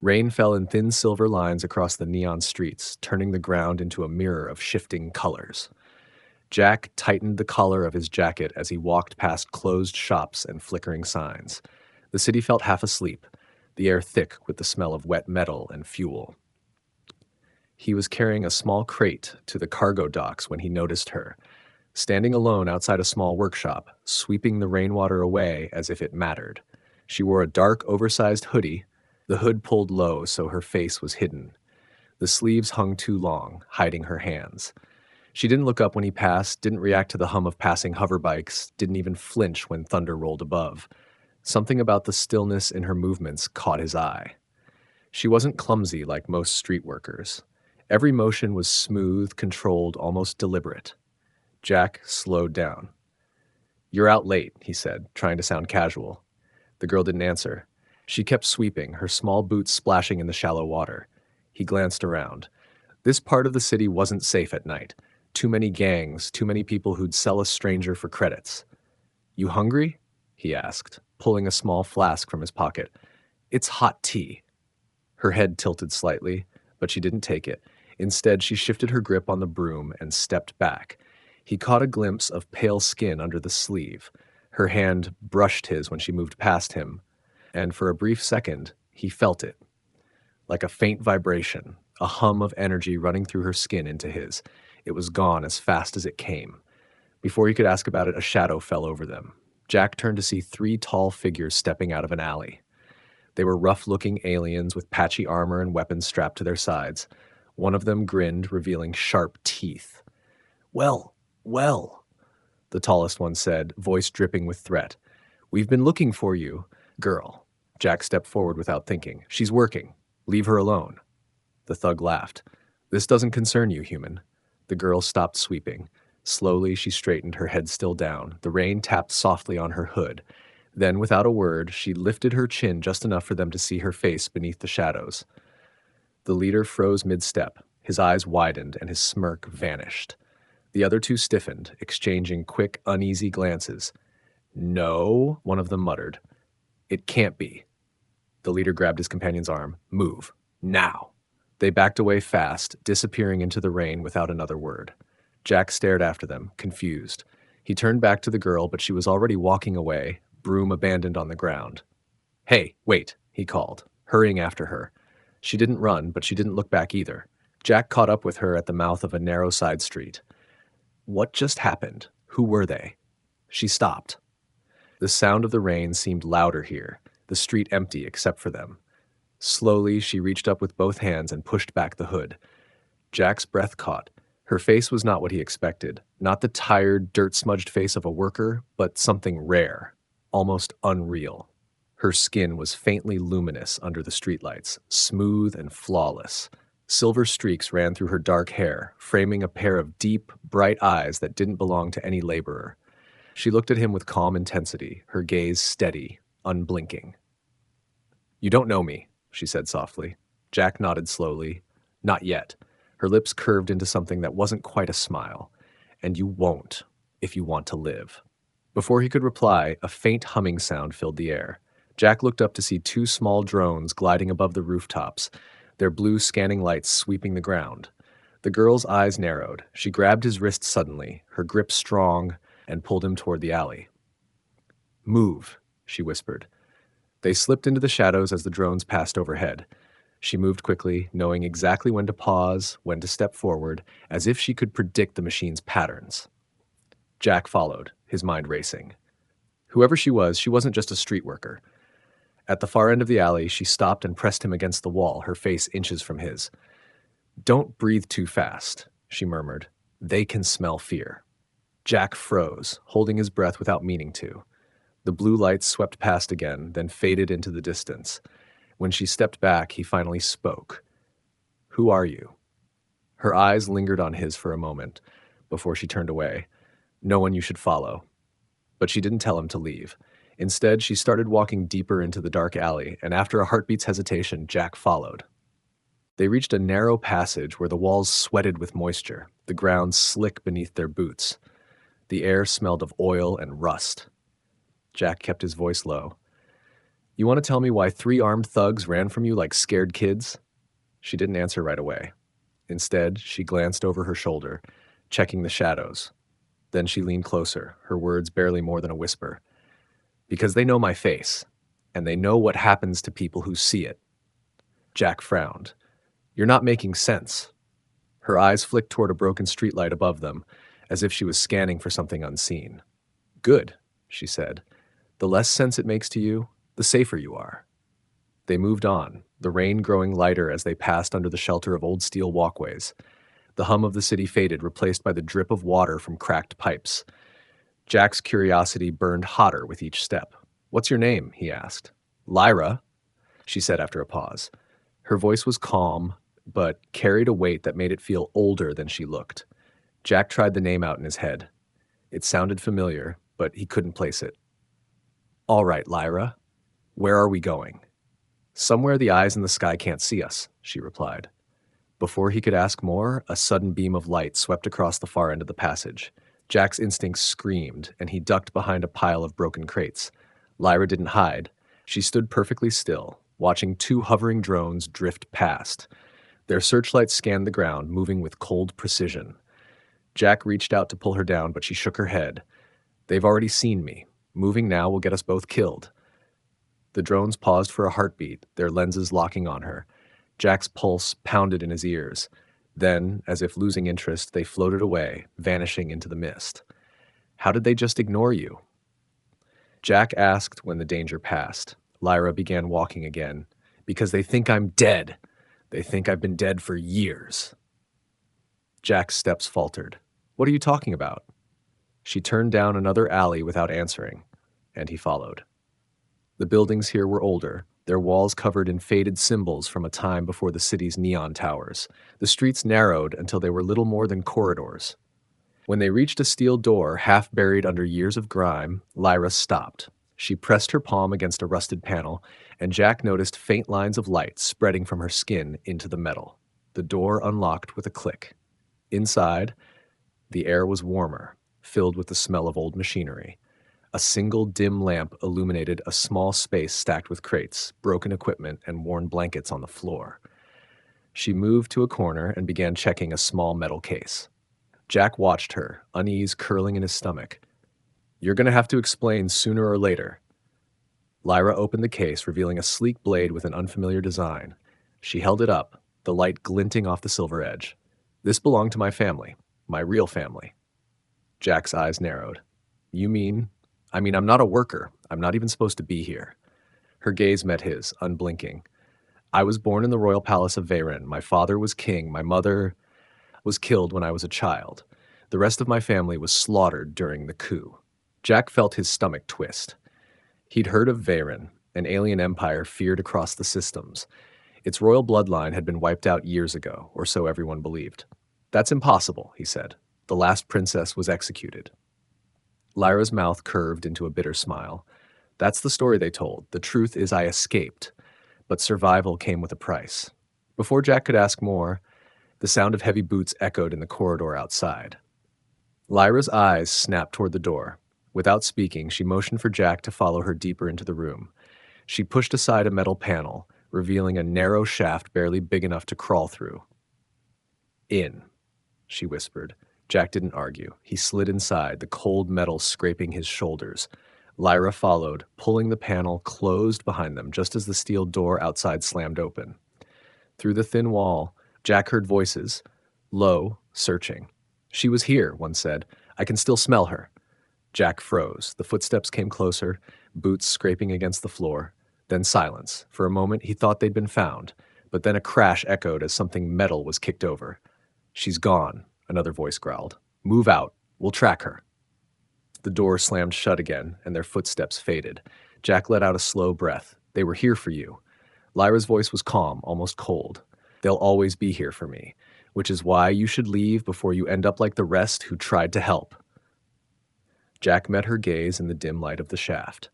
Rain fell in thin silver lines across the neon streets, turning the ground into a mirror of shifting colors. Jack tightened the collar of his jacket as he walked past closed shops and flickering signs. The city felt half asleep, the air thick with the smell of wet metal and fuel. He was carrying a small crate to the cargo docks when he noticed her, standing alone outside a small workshop, sweeping the rainwater away as if it mattered. She wore a dark, oversized hoodie, the hood pulled low so her face was hidden. The sleeves hung too long, hiding her hands. She didn't look up when he passed, didn't react to the hum of passing hoverbikes, didn't even flinch when thunder rolled above. Something about the stillness in her movements caught his eye. She wasn't clumsy like most street workers. Every motion was smooth, controlled, almost deliberate. Jack slowed down. "You're out late," he said, trying to sound casual. The girl didn't answer. She kept sweeping, her small boots splashing in the shallow water. He glanced around. This part of the city wasn't safe at night. Too many gangs, too many people who'd sell a stranger for credits. "You hungry?" he asked, pulling a small flask from his pocket. "It's hot tea." Her head tilted slightly, but she didn't take it. Instead, she shifted her grip on the broom and stepped back. He caught a glimpse of pale skin under the sleeve. Her hand brushed his when she moved past him, and for a brief second, he felt it. Like a faint vibration, a hum of energy running through her skin into his. It was gone as fast as it came. Before he could ask about it, a shadow fell over them. Jack turned to see 3 tall figures stepping out of an alley. They were rough-looking aliens with patchy armor and weapons strapped to their sides. One of them grinned, revealing sharp teeth. Well, the tallest one said, voice dripping with threat. "We've been looking for you, girl." Jack stepped forward without thinking. "She's working. Leave her alone." The thug laughed. "This doesn't concern you, human." The girl stopped sweeping. Slowly, she straightened, her head still down. The rain tapped softly on her hood. Then, without a word, she lifted her chin just enough for them to see her face beneath the shadows. The leader froze mid-step. His eyes widened, and his smirk vanished. The other 2 stiffened, exchanging quick, uneasy glances. "No," one of them muttered. "It can't be." The leader grabbed his companion's arm. "Move. Now." They backed away fast, disappearing into the rain without another word. Jack stared after them, confused. He turned back to the girl, but she was already walking away, broom abandoned on the ground. "Hey, wait," he called, hurrying after her. She didn't run, but she didn't look back either. Jack caught up with her at the mouth of a narrow side street. "What just happened? Who were they?" She stopped. The sound of the rain seemed louder here, the street empty except for them. Slowly, she reached up with both hands and pushed back the hood. Jack's breath caught. Her face was not what he expected, not the tired, dirt-smudged face of a worker, but something rare, almost unreal. Her skin was faintly luminous under the streetlights, smooth and flawless. Silver streaks ran through her dark hair, framing a pair of deep, bright eyes that didn't belong to any laborer. She looked at him with calm intensity, her gaze steady, unblinking. "You don't know me," she said softly. Jack nodded slowly. "Not yet." Her lips curved into something that wasn't quite a smile. "And you won't, if you want to live." Before he could reply, a faint humming sound filled the air. Jack looked up to see 2 small drones gliding above the rooftops, their blue scanning lights sweeping the ground. The girl's eyes narrowed. She grabbed his wrist suddenly, her grip strong, and pulled him toward the alley. "Move," she whispered. They slipped into the shadows as the drones passed overhead. She moved quickly, knowing exactly when to pause, when to step forward, as if she could predict the machine's patterns. Jack followed, his mind racing. Whoever she wasn't just a street worker. At the far end of the alley, she stopped and pressed him against the wall, her face inches from his. "Don't breathe too fast," she murmured. "They can smell fear." Jack froze, holding his breath without meaning to. The blue lights swept past again, then faded into the distance. When she stepped back, he finally spoke. "Who are you?" Her eyes lingered on his for a moment, before she turned away. "No one you should follow." But she didn't tell him to leave. Instead, she started walking deeper into the dark alley, and after a heartbeat's hesitation, Jack followed. They reached a narrow passage where the walls sweated with moisture, the ground slick beneath their boots. The air smelled of oil and rust. Jack kept his voice low. You want to tell me why 3 armed thugs ran from you like scared kids?" She didn't answer right away. Instead, she glanced over her shoulder, checking the shadows. Then she leaned closer, her words barely more than a whisper. "Because they know my face, and they know what happens to people who see it." Jack frowned. "You're not making sense." Her eyes flicked toward a broken streetlight above them, as if she was scanning for something unseen. "Good," she said. "The less sense it makes to you, the safer you are." They moved on, the rain growing lighter as they passed under the shelter of old steel walkways. The hum of the city faded, replaced by the drip of water from cracked pipes. Jack's curiosity burned hotter with each step. "What's your name?" he asked. "Lyra," she said after a pause. Her voice was calm, but carried a weight that made it feel older than she looked. Jack tried the name out in his head. It sounded familiar, but he couldn't place it. "All right, Lyra. Where are we going?" "Somewhere the eyes in the sky can't see us," she replied. Before he could ask more, a sudden beam of light swept across the far end of the passage. Jack's instincts screamed, and he ducked behind a pile of broken crates. Lyra didn't hide. She stood perfectly still, watching 2 hovering drones drift past. Their searchlights scanned the ground, moving with cold precision. Jack reached out to pull her down, but she shook her head. "They've already seen me. Moving now will get us both killed." The drones paused for a heartbeat, their lenses locking on her. Jack's pulse pounded in his ears. Then, as if losing interest, they floated away, vanishing into the mist. "How did they just ignore you?" Jack asked when the danger passed. Lyra began walking again. "Because they think I'm dead. They think I've been dead for years." Jack's steps faltered. "What are you talking about?" She turned down another alley without answering, and he followed. The buildings here were older, their walls covered in faded symbols from a time before the city's neon towers. The streets narrowed until they were little more than corridors. When they reached a steel door half buried under years of grime, Lyra stopped. She pressed her palm against a rusted panel, and Jack noticed faint lines of light spreading from her skin into the metal. The door unlocked with a click. Inside, the air was warmer, filled with the smell of old machinery. A single dim lamp illuminated a small space stacked with crates, broken equipment, and worn blankets on the floor. She moved to a corner and began checking a small metal case. Jack watched her, unease curling in his stomach. "You're going to have to explain sooner or later." Lyra opened the case, revealing a sleek blade with an unfamiliar design. She held it up, the light glinting off the silver edge. "This belonged to my family, my real family." Jack's eyes narrowed. "You mean? I'm not a worker. I'm not even supposed to be here." Her gaze met his, unblinking. "I was born in the royal palace of Veyron. My father was king. My mother was killed when I was a child. The rest of my family was slaughtered during the coup." Jack felt his stomach twist. He'd heard of Veyron, an alien empire feared across the systems. Its royal bloodline had been wiped out years ago, or so everyone believed. "That's impossible," he said. "The last princess was executed." Lyra's mouth curved into a bitter smile. "That's the story they told. The truth is I escaped, but survival came with a price." Before Jack could ask more, the sound of heavy boots echoed in the corridor outside. Lyra's eyes snapped toward the door. Without speaking, she motioned for Jack to follow her deeper into the room. She pushed aside a metal panel, revealing a narrow shaft barely big enough to crawl through. "In," she whispered. Jack didn't argue. He slid inside, the cold metal scraping his shoulders. Lyra followed, pulling the panel closed behind them just as the steel door outside slammed open. Through the thin wall, Jack heard voices, low, searching. "She was here," one said. "I can still smell her." Jack froze. The footsteps came closer, boots scraping against the floor. Then silence. For a moment, he thought they'd been found, but then a crash echoed as something metal was kicked over. "She's gone," another voice growled. "Move out. We'll track her." The door slammed shut again, and their footsteps faded. Jack let out a slow breath. "They were here for you." Lyra's voice was calm, almost cold. "They'll always be here for me, which is why you should leave before you end up like the rest who tried to help." Jack met her gaze in the dim light of the shaft.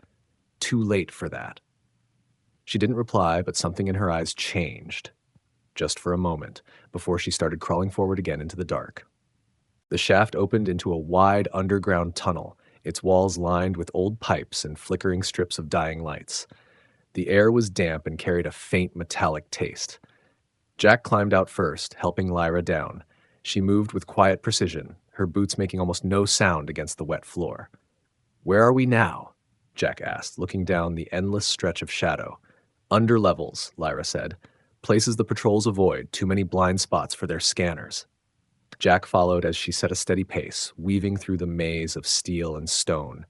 "Too late for that." She didn't reply, but something in her eyes changed. Just for a moment, before she started crawling forward again into the dark. The shaft opened into a wide underground tunnel, its walls lined with old pipes and flickering strips of dying lights. The air was damp and carried a faint metallic taste. Jack climbed out first, helping Lyra down. She moved with quiet precision, her boots making almost no sound against the wet floor. "Where are we now?" Jack asked, looking down the endless stretch of shadow. "Under levels," Lyra said. "Places the patrols avoid, too many blind spots for their scanners." Jack followed as she set a steady pace, weaving through the maze of steel and stone.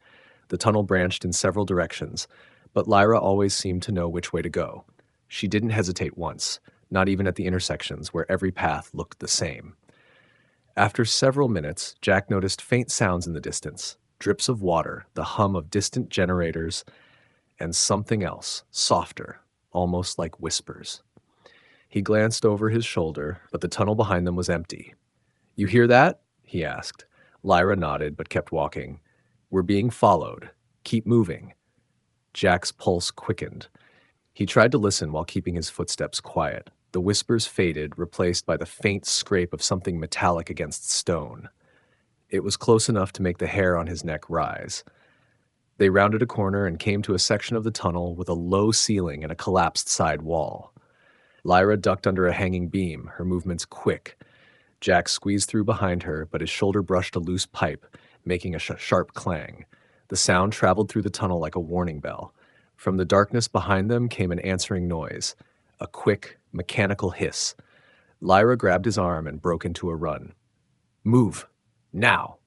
The tunnel branched in several directions, but Lyra always seemed to know which way to go. She didn't hesitate once, not even at the intersections where every path looked the same. After several minutes, Jack noticed faint sounds in the distance, drips of water, the hum of distant generators, and something else, softer, almost like whispers. He glanced over his shoulder, but the tunnel behind them was empty. "You hear that?" he asked. Lyra nodded but kept walking. "We're being followed. Keep moving." Jack's pulse quickened. He tried to listen while keeping his footsteps quiet. The whispers faded, replaced by the faint scrape of something metallic against stone. It was close enough to make the hair on his neck rise. They rounded a corner and came to a section of the tunnel with a low ceiling and a collapsed side wall. Lyra ducked under a hanging beam, her movements quick. Jack squeezed through behind her, but his shoulder brushed a loose pipe, making a sharp clang. The sound traveled through the tunnel like a warning bell. From the darkness behind them came an answering noise, a quick, mechanical hiss. Lyra grabbed his arm and broke into a run. "Move! Now!"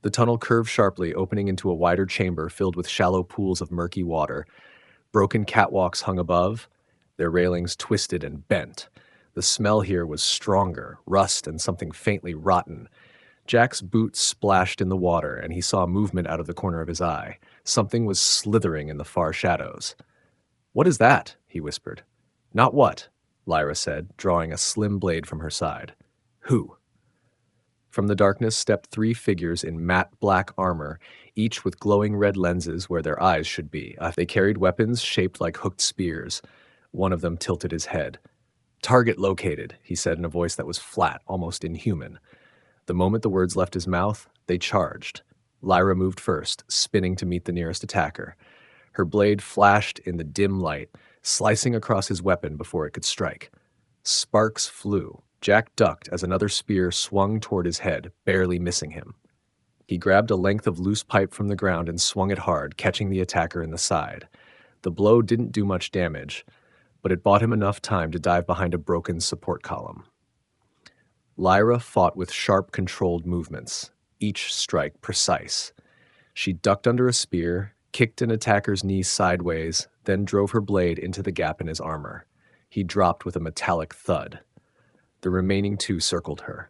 The tunnel curved sharply, opening into a wider chamber filled with shallow pools of murky water. Broken catwalks hung above, their railings twisted and bent. The smell here was stronger, rust and something faintly rotten. Jack's boots splashed in the water, and he saw movement out of the corner of his eye. Something was slithering in the far shadows. "What is that?" he whispered. "Not what?" Lyra said, drawing a slim blade from her side. "Who?" From the darkness stepped three figures in matte black armor, each with glowing red lenses where their eyes should be. They carried weapons shaped like hooked spears. One of them tilted his head. "Target located," he said in a voice that was flat, almost inhuman. The moment the words left his mouth, they charged. Lyra moved first, spinning to meet the nearest attacker. Her blade flashed in the dim light, slicing across his weapon before it could strike. Sparks flew. Jack ducked as another spear swung toward his head, barely missing him. He grabbed a length of loose pipe from the ground and swung it hard, catching the attacker in the side. The blow didn't do much damage, but it bought him enough time to dive behind a broken support column. Lyra fought with sharp, controlled movements, each strike precise. She ducked under a spear, kicked an attacker's knee sideways, then drove her blade into the gap in his armor. He dropped with a metallic thud. The remaining two circled her.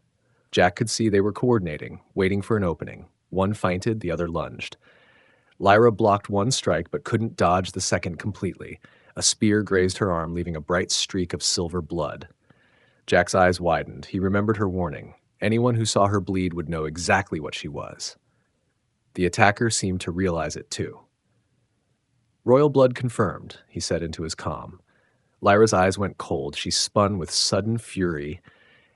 Jack could see they were coordinating, waiting for an opening. One feinted, the other lunged. Lyra blocked one strike but couldn't dodge the second completely. A spear grazed her arm, leaving a bright streak of silver blood. Jack's eyes widened. He remembered her warning. Anyone who saw her bleed would know exactly what she was. The attacker seemed to realize it too. "Royal blood confirmed," he said into his comm. Lyra's eyes went cold. She spun with sudden fury,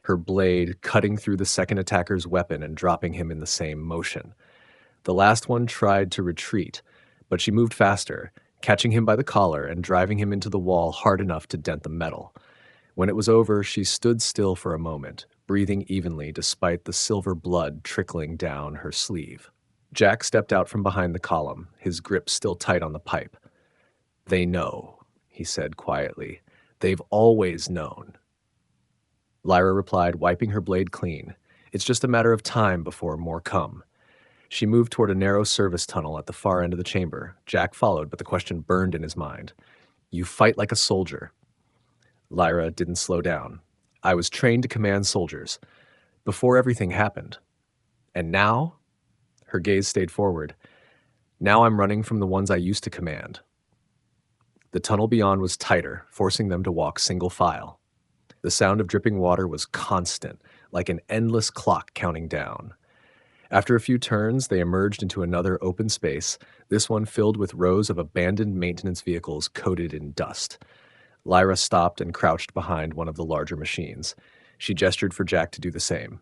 her blade cutting through the second attacker's weapon and dropping him in the same motion. The last one tried to retreat, but she moved faster, catching him by the collar and driving him into the wall hard enough to dent the metal. When it was over, she stood still for a moment, breathing evenly despite the silver blood trickling down her sleeve. Jack stepped out from behind the column, his grip still tight on the pipe. "They know," he said quietly. "They've always known." Lyra replied, wiping her blade clean. "It's just a matter of time before more come." She moved toward a narrow service tunnel at the far end of the chamber. Jack followed, but the question burned in his mind. "You fight like a soldier." Lyra didn't slow down. "I was trained to command soldiers before everything happened. And now?" Her gaze stayed forward. "Now I'm running from the ones I used to command." The tunnel beyond was tighter, forcing them to walk single file. The sound of dripping water was constant, like an endless clock counting down. After a few turns, they emerged into another open space, this one filled with rows of abandoned maintenance vehicles coated in dust. Lyra stopped and crouched behind one of the larger machines. She gestured for Jack to do the same.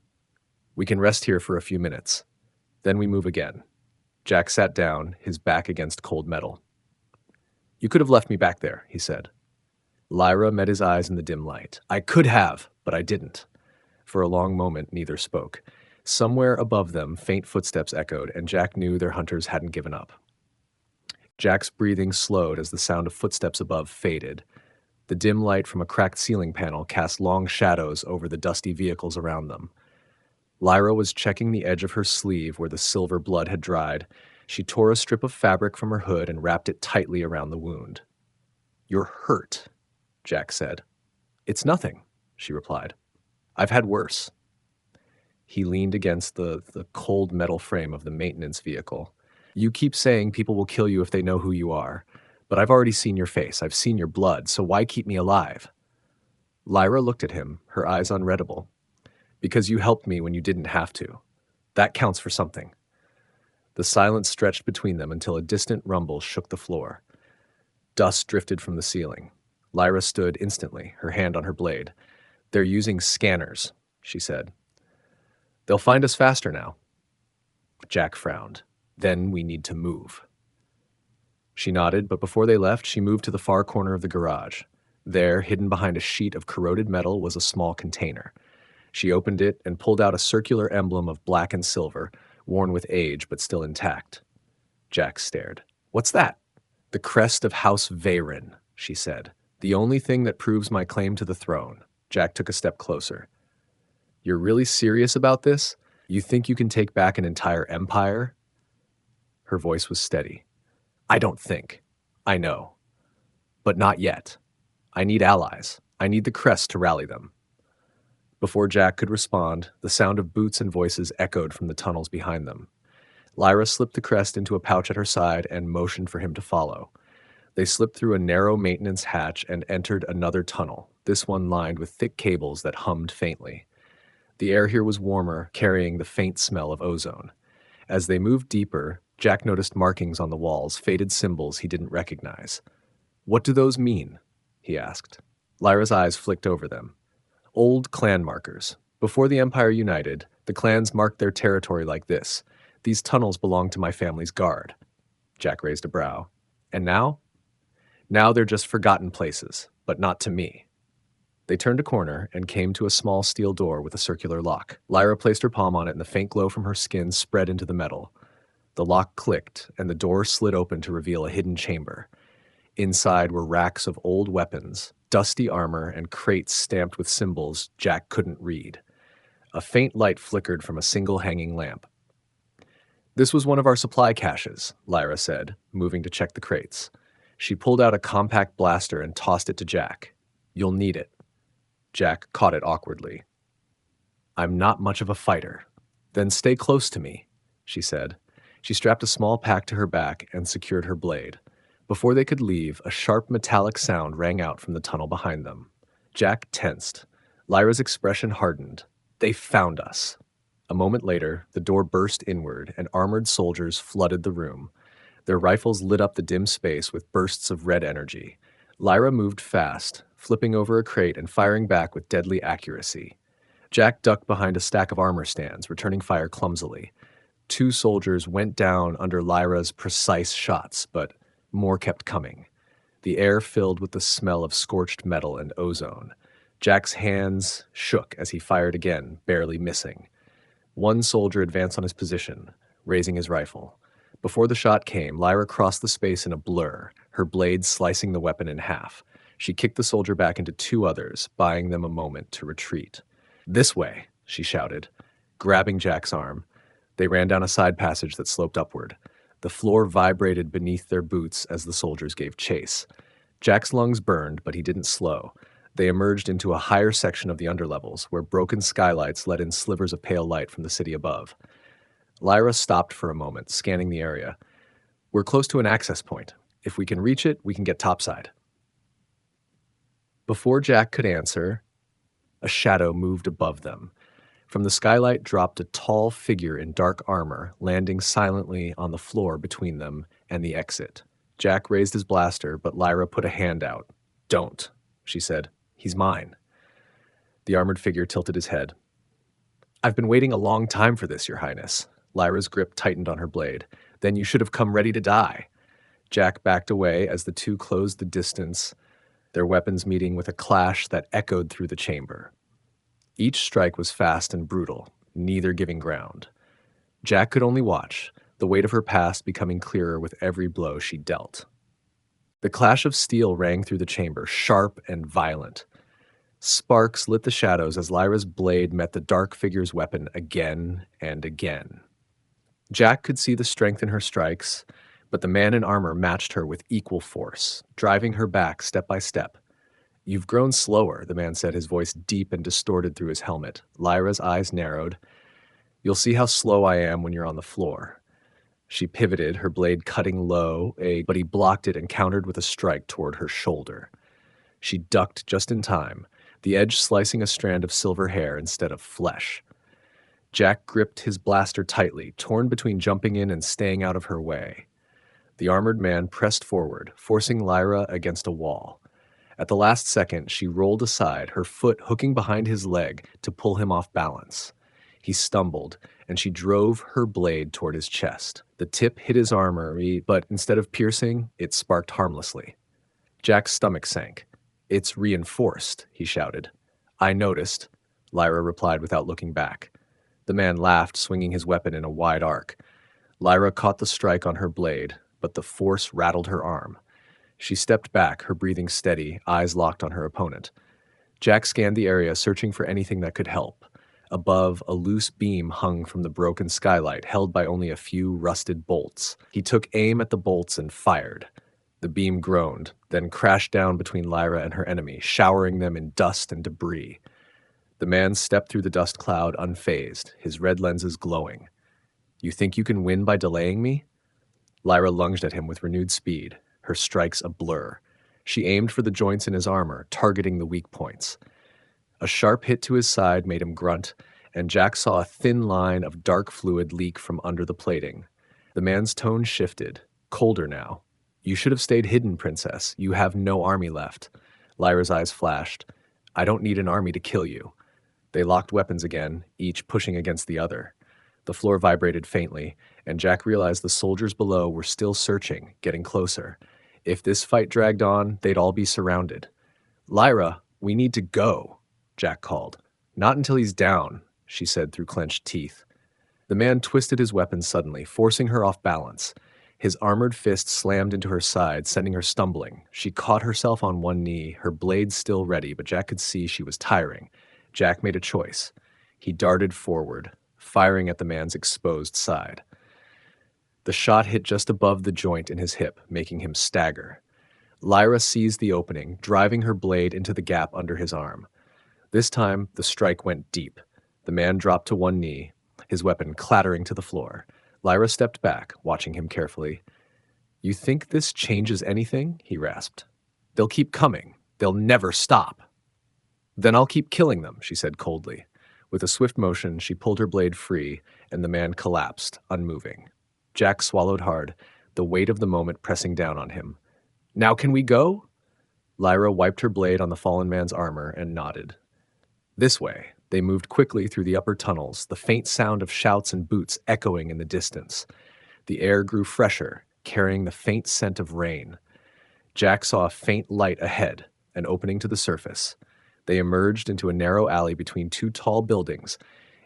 "We can rest here for a few minutes. Then we move again." Jack sat down, his back against cold metal. You could have left me back there, he said. Lyra met his eyes in the dim light. I could have, but I didn't. For a long moment, neither spoke. Somewhere above them, faint footsteps echoed, and Jack knew their hunters hadn't given up. Jack's breathing slowed as the sound of footsteps above faded. The dim light from a cracked ceiling panel cast long shadows over the dusty vehicles around them. Lyra was checking the edge of her sleeve where the silver blood had dried. She tore a strip of fabric from her hood and wrapped it tightly around the wound. You're hurt, Jack said. It's nothing, she replied. I've had worse. He leaned against the cold metal frame of the maintenance vehicle. You keep saying people will kill you if they know who you are, but I've already seen your face. I've seen your blood, so why keep me alive? Lyra looked at him, her eyes unreadable. Because you helped me when you didn't have to. That counts for something. The silence stretched between them until a distant rumble shook the floor. Dust drifted from the ceiling. Lyra stood instantly, her hand on her blade. They're using scanners, she said. They'll find us faster now. Jack frowned. Then we need to move. She nodded, but before they left, she moved to the far corner of the garage. There, hidden behind a sheet of corroded metal, was a small container. She opened it and pulled out a circular emblem of black and silver, worn with age but still intact. Jack stared. What's that? The crest of House Veyron, she said. The only thing that proves my claim to the throne. Jack took a step closer. You're really serious about this? You think you can take back an entire empire? Her voice was steady. I don't think. I know. But not yet. I need allies. I need the crest to rally them. Before Jack could respond, the sound of boots and voices echoed from the tunnels behind them. Lyra slipped the crest into a pouch at her side and motioned for him to follow. They slipped through a narrow maintenance hatch and entered another tunnel, this one lined with thick cables that hummed faintly. The air here was warmer, carrying the faint smell of ozone. As they moved deeper, Jack noticed markings on the walls, faded symbols he didn't recognize. What do those mean? He asked. Lyra's eyes flicked over them. Old clan markers. Before the Empire united, the clans marked their territory like this. These tunnels belong to my family's guard. Jack raised a brow. And now? Now they're just forgotten places, but not to me. They turned a corner and came to a small steel door with a circular lock. Lyra placed her palm on it and the faint glow from her skin spread into the metal. The lock clicked and the door slid open to reveal a hidden chamber. Inside were racks of old weapons, dusty armor, and crates stamped with symbols Jack couldn't read. A faint light flickered from a single hanging lamp. This was one of our supply caches, Lyra said, moving to check the crates. She pulled out a compact blaster and tossed it to Jack. You'll need it. Jack caught it awkwardly. I'm not much of a fighter. Then stay close to me, she said. She strapped a small pack to her back and secured her blade. Before they could leave, a sharp metallic sound rang out from the tunnel behind them. Jack tensed. Lyra's expression hardened. They found us. A moment later, the door burst inward and armored soldiers flooded the room. Their rifles lit up the dim space with bursts of red energy. Lyra moved fast, flipping over a crate and firing back with deadly accuracy. Jack ducked behind a stack of armor stands, returning fire clumsily. 2 soldiers went down under Lyra's precise shots, but more kept coming. The air filled with the smell of scorched metal and ozone. Jack's hands shook as he fired again, barely missing. One soldier advanced on his position, raising his rifle. Before the shot came, Lyra crossed the space in a blur, her blade slicing the weapon in half. She kicked the soldier back into 2 others, buying them a moment to retreat. This way, she shouted, grabbing Jack's arm. They ran down a side passage that sloped upward. The floor vibrated beneath their boots as the soldiers gave chase. Jack's lungs burned, but he didn't slow. They emerged into a higher section of the underlevels, where broken skylights let in slivers of pale light from the city above. Lyra stopped for a moment, scanning the area. We're close to an access point. If we can reach it, we can get topside. Before Jack could answer, a shadow moved above them. From the skylight dropped a tall figure in dark armor, landing silently on the floor between them and the exit. Jack raised his blaster, but Lyra put a hand out. Don't, she said. He's mine. The armored figure tilted his head. I've been waiting a long time for this, Your Highness. Lyra's grip tightened on her blade. Then you should have come ready to die. Jack backed away as the two closed the distance, their weapons meeting with a clash that echoed through the chamber. Each strike was fast and brutal, neither giving ground. Jack could only watch, the weight of her past becoming clearer with every blow she dealt. The clash of steel rang through the chamber, sharp and violent. Sparks lit the shadows as Lyra's blade met the dark figure's weapon again and again. Jack could see the strength in her strikes, but the man in armor matched her with equal force, driving her back step by step. "You've grown slower," the man said, his voice deep and distorted through his helmet. Lyra's eyes narrowed. "You'll see how slow I am when you're on the floor." She pivoted, her blade cutting low, but he blocked it and countered with a strike toward her shoulder. She ducked just in time, the edge slicing a strand of silver hair instead of flesh. Jack gripped his blaster tightly, torn between jumping in and staying out of her way. The armored man pressed forward, forcing Lyra against a wall. At the last second, she rolled aside, her foot hooking behind his leg to pull him off balance. He stumbled, and she drove her blade toward his chest. The tip hit his armor, but instead of piercing, it sparked harmlessly. Jack's stomach sank. "It's reinforced," he shouted. "I noticed," Lyra replied without looking back. The man laughed, swinging his weapon in a wide arc. Lyra caught the strike on her blade, but the force rattled her arm. She stepped back, her breathing steady, eyes locked on her opponent. Jack scanned the area, searching for anything that could help. Above, a loose beam hung from the broken skylight, held by only a few rusted bolts. He took aim at the bolts and fired. The beam groaned, then crashed down between Lyra and her enemy, showering them in dust and debris. The man stepped through the dust cloud unfazed, his red lenses glowing. "You think you can win by delaying me?" Lyra lunged at him with renewed speed, her strikes a blur. She aimed for the joints in his armor, targeting the weak points. A sharp hit to his side made him grunt, and Jack saw a thin line of dark fluid leak from under the plating. The man's tone shifted, colder now. "You should have stayed hidden, Princess. You have no army left." Lyra's eyes flashed. "I don't need an army to kill you." They locked weapons again, each pushing against the other. The floor vibrated faintly, and Jack realized the soldiers below were still searching, getting closer. If this fight dragged on, they'd all be surrounded. "Lyra, we need to go," Jack called. "Not until he's down," she said through clenched teeth. The man twisted his weapon suddenly, forcing her off balance. His armored fist slammed into her side, sending her stumbling. She caught herself on one knee, her blade still ready, but Jack could see she was tiring. Jack made a choice. He darted forward, firing at the man's exposed side. The shot hit just above the joint in his hip, making him stagger. Lyra seized the opening, driving her blade into the gap under his arm. This time, the strike went deep. The man dropped to one knee, his weapon clattering to the floor. Lyra stepped back, watching him carefully. "You think this changes anything?" he rasped. "They'll keep coming. They'll never stop." "Then I'll keep killing them," she said coldly. With a swift motion, she pulled her blade free, and the man collapsed, unmoving. Jack swallowed hard, the weight of the moment pressing down on him. "Now can we go?" Lyra wiped her blade on the fallen man's armor and nodded. This way. They moved quickly through the upper tunnels, the faint sound of shouts and boots echoing in the distance. The air grew fresher, carrying the faint scent of rain. Jack saw a faint light ahead, an opening to the surface. They emerged into a narrow alley between two tall buildings,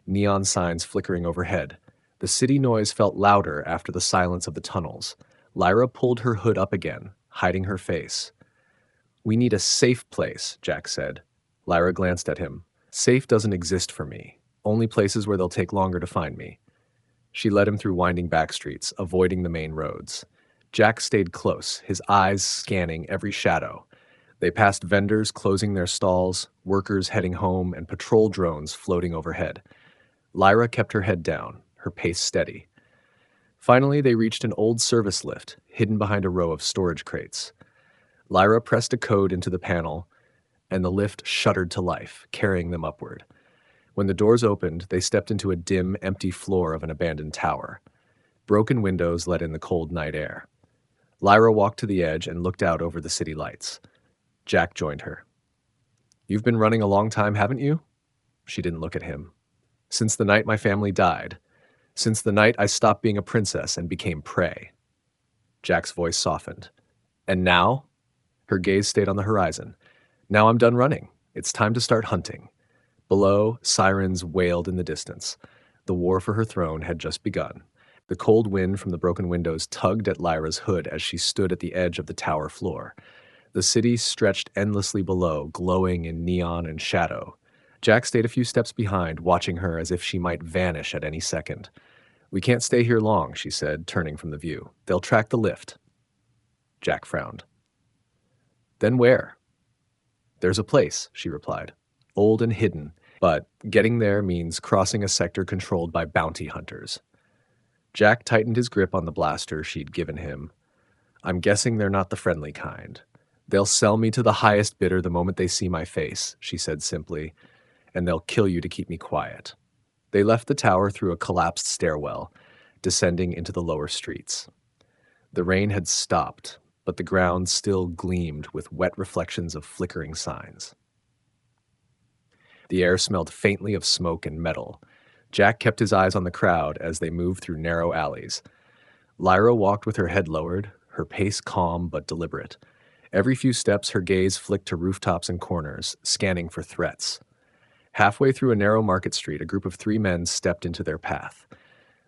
neon signs flickering overhead. The city noise felt louder after the silence of the tunnels. Lyra pulled her hood up again, hiding her face. "We need a safe place," Jack said. Lyra glanced at him. "Safe doesn't exist for me. Only places where they'll take longer to find me." She led him through winding back streets, avoiding the main roads. Jack stayed close, his eyes scanning every shadow. They passed vendors closing their stalls, workers heading home, and patrol drones floating overhead. Lyra kept her head down, her pace steady. Finally, they reached an old service lift, hidden behind a row of storage crates. Lyra pressed a code into the panel, and the lift shuddered to life, carrying them upward. When the doors opened, they stepped into a dim, empty floor of an abandoned tower. Broken windows let in the cold night air. Lyra walked to the edge and looked out over the city lights. Jack joined her. "You've been running a long time, haven't you?" She didn't look at him. "Since the night my family died. Since the night I stopped being a princess and became prey." Jack's voice softened. And now? Her gaze stayed on the horizon. Now I'm done running. It's time to start hunting. Below, sirens wailed in the distance. The war for her throne had just begun. The cold wind from the broken windows tugged at Lyra's hood as she stood at the edge of the tower floor. The city stretched endlessly below, glowing in neon and shadow. Jack stayed a few steps behind, watching her as if she might vanish at any second. We can't stay here long, she said, turning from the view. They'll track the lift. Jack frowned. Then where? There's a place, she replied. Old and hidden, but getting there means crossing a sector controlled by bounty hunters. Jack tightened his grip on the blaster she'd given him. I'm guessing they're not the friendly kind. They'll sell me to the highest bidder the moment they see my face, she said simply, and they'll kill you to keep me quiet. They left the tower through a collapsed stairwell, descending into the lower streets. The rain had stopped, but the ground still gleamed with wet reflections of flickering signs. The air smelled faintly of smoke and metal. Jack kept his eyes on the crowd as they moved through narrow alleys. Lyra walked with her head lowered, her pace calm but deliberate. Every few steps, her gaze flicked to rooftops and corners, scanning for threats. Halfway through a narrow market street, a group of 3 men stepped into their path.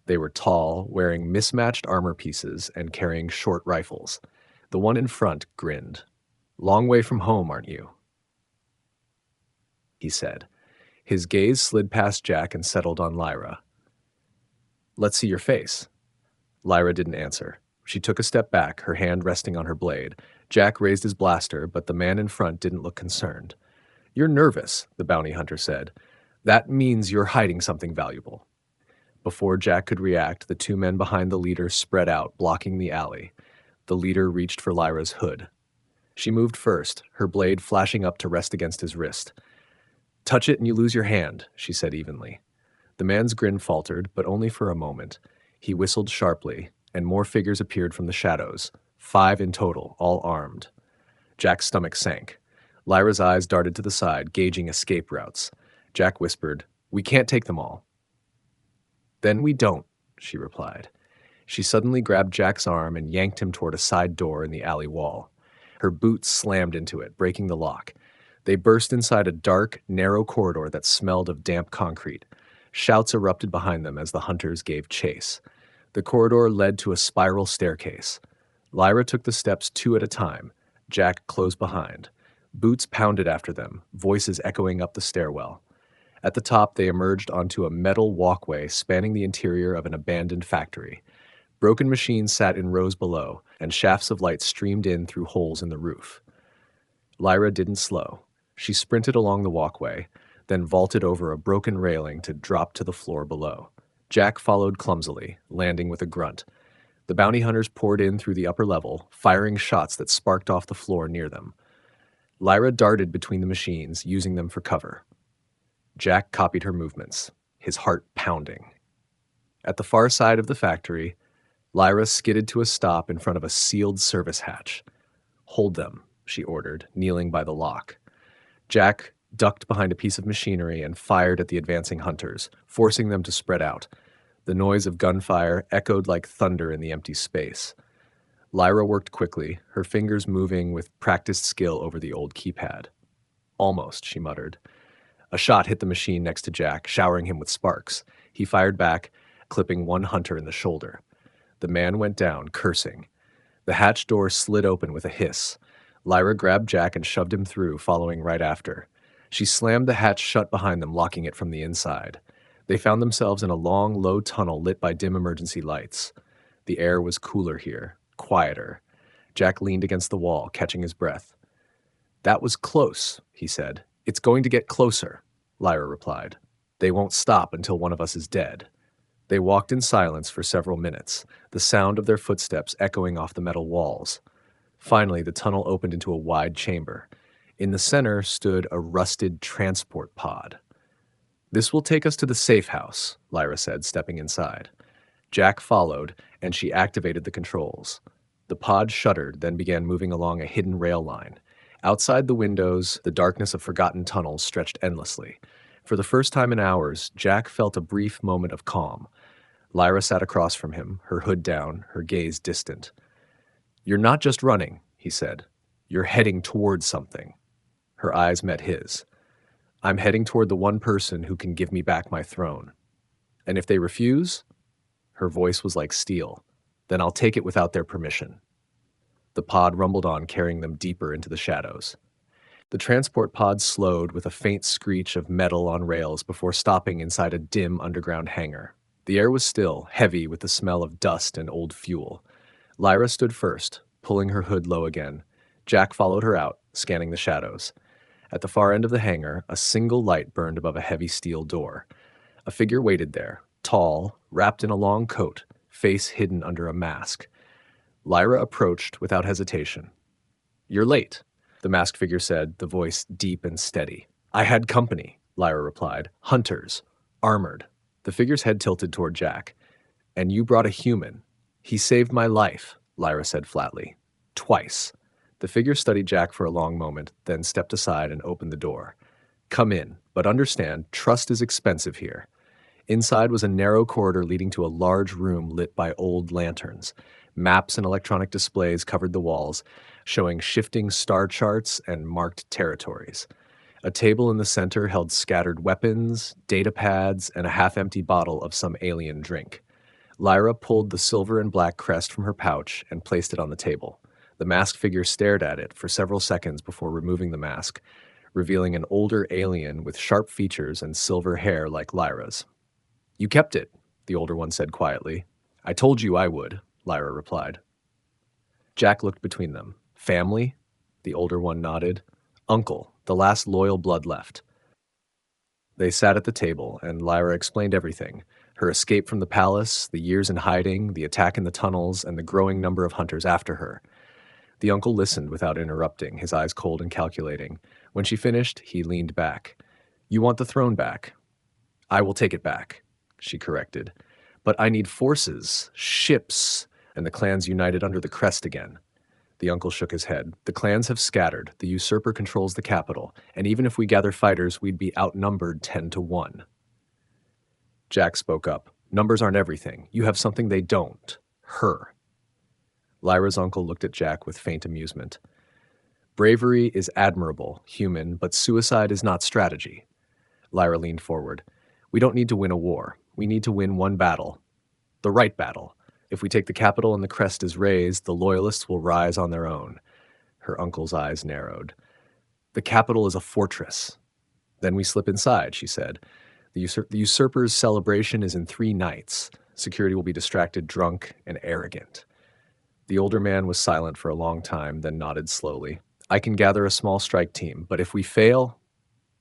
They were tall, wearing mismatched armor pieces and carrying short rifles. The one in front grinned. Long way from home, aren't you? He said. His gaze slid past Jack and settled on Lyra. Let's see your face. Lyra didn't answer. She took a step back, her hand resting on her blade. Jack raised his blaster, but the man in front didn't look concerned. You're nervous, the bounty hunter said. That means you're hiding something valuable. Before Jack could react, the 2 men behind the leader spread out, blocking the alley. The leader reached for Lyra's hood. She moved first, her blade flashing up to rest against his wrist. Touch it and you lose your hand, she said evenly. The man's grin faltered, but only for a moment. He whistled sharply, and more figures appeared from the shadows, 5 in total, all armed. Jack's stomach sank. Lyra's eyes darted to the side, gauging escape routes. Jack whispered, We can't take them all. Then we don't, she replied. She suddenly grabbed Jack's arm and yanked him toward a side door in the alley wall. Her boot slammed into it, breaking the lock. They burst inside a dark, narrow corridor that smelled of damp concrete. Shouts erupted behind them as the hunters gave chase. The corridor led to a spiral staircase. Lyra took the steps 2 at a time. Jack close behind. Boots pounded after them, voices echoing up the stairwell. At the top, they emerged onto a metal walkway spanning the interior of an abandoned factory. Broken machines sat in rows below, and shafts of light streamed in through holes in the roof. Lyra didn't slow. She sprinted along the walkway, then vaulted over a broken railing to drop to the floor below. Jack followed clumsily, landing with a grunt. The bounty hunters poured in through the upper level, firing shots that sparked off the floor near them. Lyra darted between the machines, using them for cover. Jack copied her movements, his heart pounding. At the far side of the factory, Lyra skidded to a stop in front of a sealed service hatch. Hold them, she ordered, kneeling by the lock. Jack ducked behind a piece of machinery and fired at the advancing hunters, forcing them to spread out. The noise of gunfire echoed like thunder in the empty space. Lyra worked quickly, her fingers moving with practiced skill over the old keypad. Almost, she muttered. A shot hit the machine next to Jack, showering him with sparks. He fired back, clipping one hunter in the shoulder. The man went down, cursing. The hatch door slid open with a hiss. Lyra grabbed Jack and shoved him through, following right after. She slammed the hatch shut behind them, locking it from the inside. They found themselves in a long, low tunnel lit by dim emergency lights. The air was cooler here, quieter. Jack leaned against the wall, catching his breath. That was close, he said. It's going to get closer, Lyra replied. They won't stop until one of us is dead. They walked in silence for several minutes, the sound of their footsteps echoing off the metal walls. Finally, the tunnel opened into a wide chamber. In the center stood a rusted transport pod. This will take us to the safe house, Lyra said, stepping inside. Jack followed, and she activated the controls. The pod shuddered, then began moving along a hidden rail line. Outside the windows, the darkness of forgotten tunnels stretched endlessly. For the first time in hours, Jack felt a brief moment of calm. Lyra sat across from him, her hood down, her gaze distant. You're not just running, he said. You're heading towards something. Her eyes met his. I'm heading toward the one person who can give me back my throne. And if they refuse, her voice was like steel, then I'll take it without their permission. The pod rumbled on, carrying them deeper into the shadows. The transport pod slowed with a faint screech of metal on rails before stopping inside a dim underground hangar. The air was still, heavy with the smell of dust and old fuel. Lyra stood first, pulling her hood low again. Jack followed her out, scanning the shadows. At the far end of the hangar, a single light burned above a heavy steel door. A figure waited there, tall, wrapped in a long coat, face hidden under a mask. Lyra approached without hesitation. You're late, the masked figure said, the voice deep and steady. I had company, Lyra replied. Hunters. Armored. The figure's head tilted toward Jack. And you brought a human. He saved my life, Lyra said flatly. Twice. The figure studied Jack for a long moment, then stepped aside and opened the door. Come in, but understand, trust is expensive here. Inside was a narrow corridor leading to a large room lit by old lanterns. Maps and electronic displays covered the walls, showing shifting star charts and marked territories. A table in the center held scattered weapons, data pads, and a half-empty bottle of some alien drink. Lyra pulled the silver and black crest from her pouch and placed it on the table. The masked figure stared at it for several seconds before removing the mask, revealing an older alien with sharp features and silver hair like Lyra's. You kept it, the older one said quietly. I told you I would, Lyra replied. Jack looked between them. Family? The older one nodded. Uncle, the last loyal blood left. They sat at the table, and Lyra explained everything. Her escape from the palace, the years in hiding, the attack in the tunnels, and the growing number of hunters after her. The uncle listened without interrupting, his eyes cold and calculating. When she finished, he leaned back. You want the throne back? I will take it back, she corrected. But I need forces, ships, and the clans united under the crest again. The uncle shook his head. The clans have scattered. The usurper controls the capital, and even if we gather fighters, we'd be outnumbered 10-1. Jack spoke up. Numbers aren't everything. You have something they don't. Her. Lyra's uncle looked at Jack with faint amusement. Bravery is admirable, human, but suicide is not strategy. Lyra leaned forward. We don't need to win a war. We need to win one battle. The right battle. If we take the capital and the crest is raised, the loyalists will rise on their own. Her uncle's eyes narrowed. The capital is a fortress. Then we slip inside, she said. The usurper's celebration is in 3 nights. Security will be distracted, drunk, and arrogant. The older man was silent for a long time, then nodded slowly. I can gather a small strike team, but if we fail,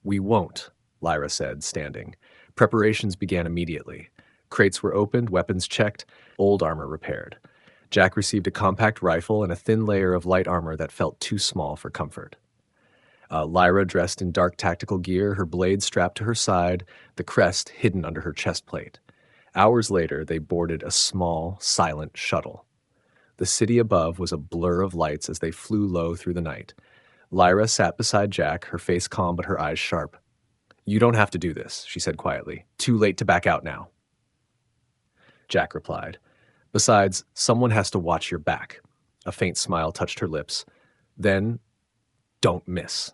we won't, Lyra said, standing. Preparations began immediately. Crates were opened, weapons checked, old armor repaired. Jack received a compact rifle and a thin layer of light armor that felt too small for comfort. Lyra dressed in dark tactical gear, her blade strapped to her side, the crest hidden under her chest plate. Hours later, they boarded a small, silent shuttle. The city above was a blur of lights as they flew low through the night. Lyra sat beside Jack, her face calm but her eyes sharp. You don't have to do this, she said quietly. Too late to back out now. Jack replied. Besides, someone has to watch your back. A faint smile touched her lips. Then, don't miss.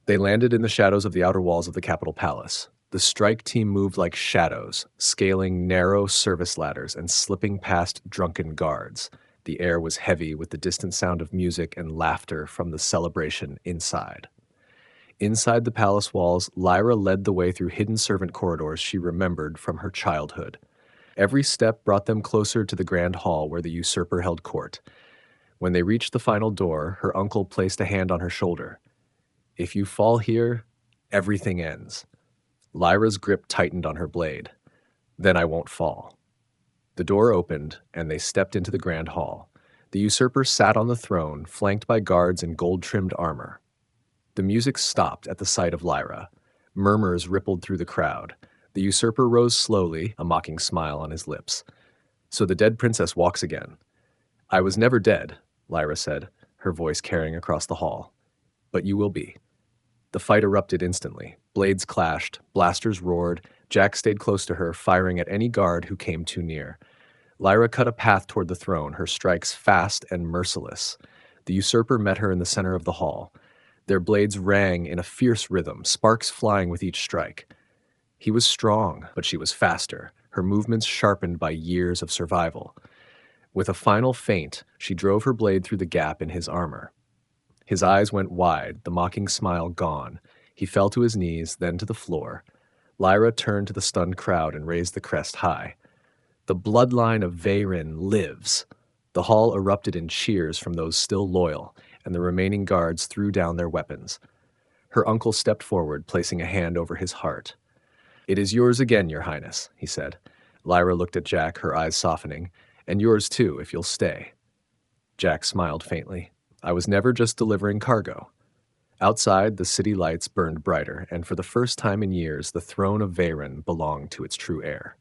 They landed in the shadows of the outer walls of the Capitol Palace. The strike team moved like shadows, scaling narrow service ladders and slipping past drunken guards. The air was heavy with the distant sound of music and laughter from the celebration inside. Inside the palace walls, Lyra led the way through hidden servant corridors she remembered from her childhood. Every step brought them closer to the grand hall where the usurper held court. When they reached the final door, her uncle placed a hand on her shoulder. If you fall here, everything ends. Lyra's grip tightened on her blade. Then I won't fall. The door opened, and they stepped into the grand hall. The usurper sat on the throne, flanked by guards in gold-trimmed armor. The music stopped at the sight of Lyra. Murmurs rippled through the crowd. The usurper rose slowly, a mocking smile on his lips. So the dead princess walks again. I was never dead, Lyra said, her voice carrying across the hall. But you will be. The fight erupted instantly. Blades clashed, blasters roared. Jack stayed close to her, firing at any guard who came too near. Lyra cut a path toward the throne, her strikes fast and merciless. The usurper met her in the center of the hall. Their blades rang in a fierce rhythm, sparks flying with each strike. He was strong, but she was faster, her movements sharpened by years of survival. With a final feint, she drove her blade through the gap in his armor. His eyes went wide, the mocking smile gone. He fell to his knees, then to the floor. Lyra turned to the stunned crowd and raised the crest high. The bloodline of Veyrin lives. The hall erupted in cheers from those still loyal, and the remaining guards threw down their weapons. Her uncle stepped forward, placing a hand over his heart. "It is yours again, your highness," he said. Lyra looked at Jack, her eyes softening. "And yours too, if you'll stay." Jack smiled faintly. "I was never just delivering cargo." Outside, the city lights burned brighter, and for the first time in years, the throne of Veyrin belonged to its true heir.